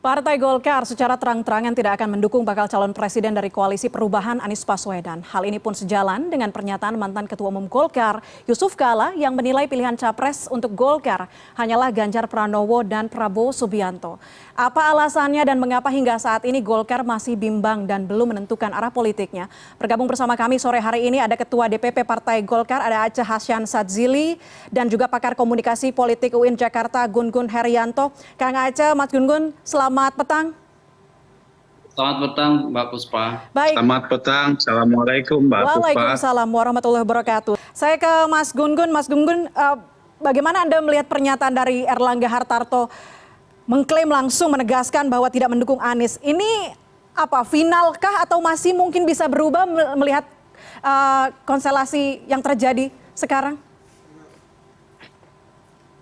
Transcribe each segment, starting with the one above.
Partai Golkar secara terang-terangan tidak akan mendukung bakal calon presiden dari Koalisi Perubahan Anies Baswedan. Hal ini pun sejalan dengan pernyataan mantan Ketua Umum Golkar, Yusuf Kala, yang menilai pilihan capres untuk Golkar hanyalah Ganjar Pranowo dan Prabowo Subianto. Apa alasannya dan mengapa hingga saat ini Golkar masih bimbang dan belum menentukan arah politiknya? Bergabung bersama kami sore hari ini ada Ketua DPP Partai Golkar, ada Aceh Hasyan Sadzili, dan juga pakar komunikasi politik UIN Jakarta, Gun-Gun Herianto. Kang Aceh, Mas Gun-Gun, selamat petang. Selamat petang, Mbak Puspa. Baik. Selamat petang. Assalamualaikum, Mbak Puspa. Waalaikumsalam warahmatullahi wabarakatuh. Saya ke Mas Gun-Gun. Mas Gun-Gun, bagaimana Anda melihat pernyataan dari Erlangga Hartarto mengklaim langsung menegaskan bahwa tidak mendukung Anies? Ini apa, finalkah atau masih mungkin bisa berubah melihat konstelasi yang terjadi sekarang?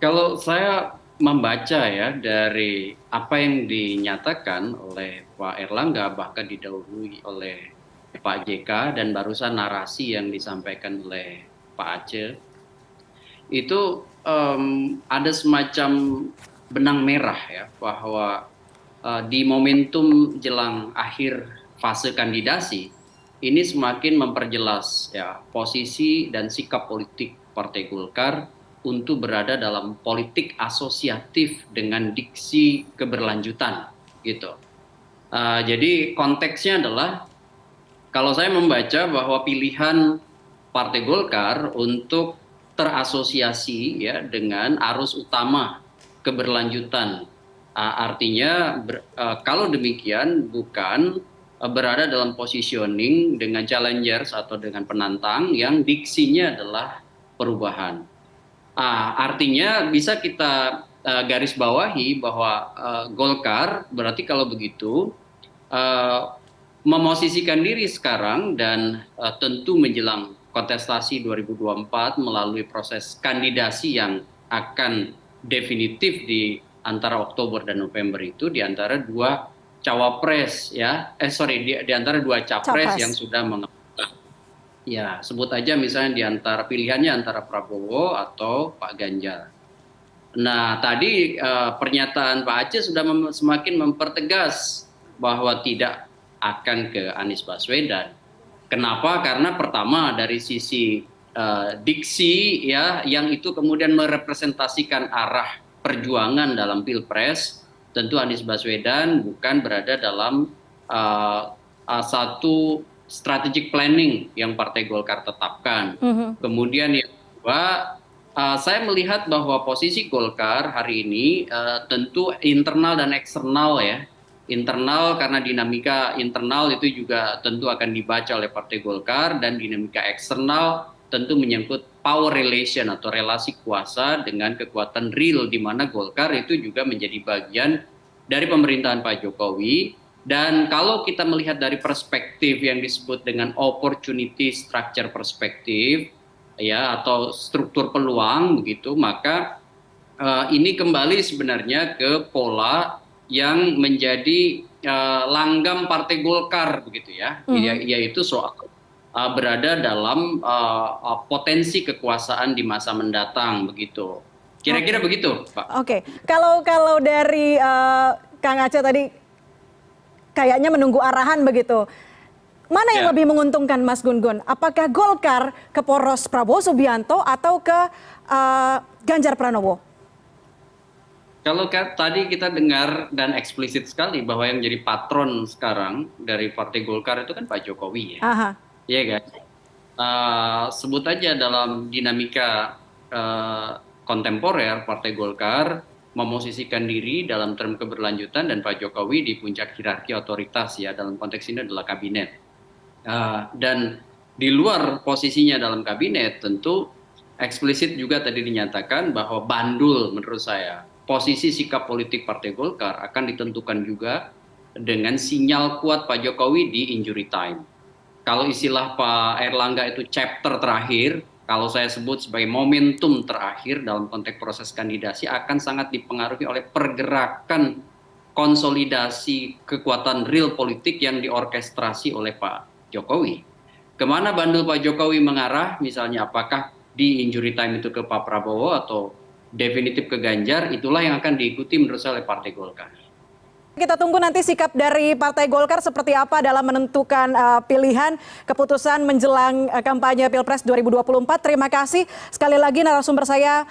Kalau saya membaca ya dari apa yang dinyatakan oleh Pak Erlangga, bahkan didahului oleh Pak JK, dan barusan narasi yang disampaikan oleh Pak Aceh, itu ada semacam benang merah ya, bahwa di momentum jelang akhir fase kandidasi ini semakin memperjelas ya posisi dan sikap politik Partai Golkar untuk berada dalam politik asosiatif dengan diksi keberlanjutan gitu. Jadi konteksnya adalah, kalau saya membaca bahwa pilihan Partai Golkar untuk terasosiasi ya dengan arus utama keberlanjutan, artinya kalau demikian bukan berada dalam positioning dengan challengers atau dengan penantang yang diksinya adalah perubahan. Artinya bisa kita garis bawahi bahwa Golkar berarti kalau begitu memosisikan diri sekarang dan tentu menjelang kontestasi 2024 melalui proses kandidasi yang akan definitif di antara Oktober dan November itu, di antara dua cawapres ya, di antara dua capres yang sudah mengetapkan. Ya, sebut aja misalnya di antara pilihannya antara Prabowo atau Pak Ganjar. Nah, tadi pernyataan Pak Aceh sudah semakin mempertegas bahwa tidak akan ke Anies Baswedan. Kenapa? Karena pertama dari sisi diksi ya, yang itu kemudian merepresentasikan arah perjuangan dalam Pilpres, tentu Anies Baswedan bukan berada dalam satu strategic planning yang Partai Golkar tetapkan. Kemudian yang kedua, saya melihat bahwa posisi Golkar hari ini tentu internal dan eksternal ya. Internal karena dinamika internal itu juga tentu akan dibaca oleh Partai Golkar, dan dinamika eksternal tentu menyangkut power relation atau relasi kuasa dengan kekuatan real, di mana Golkar itu juga menjadi bagian dari pemerintahan Pak Jokowi. Dan kalau kita melihat dari perspektif yang disebut dengan opportunity structure perspektif ya, atau struktur peluang begitu, maka ini kembali sebenarnya ke pola yang menjadi langgam Partai Golkar begitu ya, yaitu soal berada dalam potensi kekuasaan di masa mendatang begitu. Kira-kira begitu, Pak. Oke. Kalau dari Kang Aceh tadi kayaknya menunggu arahan begitu. Mana yang lebih menguntungkan, Mas Gun-Gun? Apakah Golkar ke poros Prabowo Subianto atau ke Ganjar Pranowo? Kalau tadi kita dengar dan eksplisit sekali bahwa yang menjadi patron sekarang dari Partai Golkar itu kan Pak Jokowi ya. Iya kan? Sebut aja dalam dinamika kontemporer, Partai Golkar memosisikan diri dalam term keberlanjutan dan Pak Jokowi di puncak hierarki otoritas ya, dalam konteks ini adalah kabinet. Dan di luar posisinya dalam kabinet tentu eksplisit juga tadi dinyatakan bahwa bandul menurut saya posisi sikap politik Partai Golkar akan ditentukan juga dengan sinyal kuat Pak Jokowi di injury time. Kalau istilah Pak Erlangga itu chapter terakhir, kalau saya sebut sebagai momentum terakhir dalam konteks proses kandidasi, akan sangat dipengaruhi oleh pergerakan konsolidasi kekuatan real politik yang diorkestrasi oleh Pak Jokowi. Kemana bandul Pak Jokowi mengarah, misalnya apakah di injury time itu ke Pak Prabowo atau definitif ke Ganjar, itulah yang akan diikuti menurut saya oleh Partai Golkar. kita tunggu nanti sikap dari Partai Golkar seperti apa dalam menentukan pilihan keputusan menjelang kampanye Pilpres 2024. Terima kasih sekali lagi narasumber saya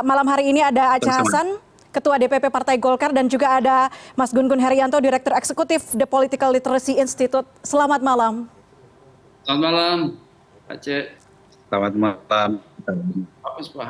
malam hari ini ada Aceh Hasan, Ketua DPP Partai Golkar, dan juga ada Mas Gun Gun Herianto, Direktur Eksekutif The Political Literacy Institute. Selamat malam. Selamat malam, Aceh. Selamat malam. Pak Puspa.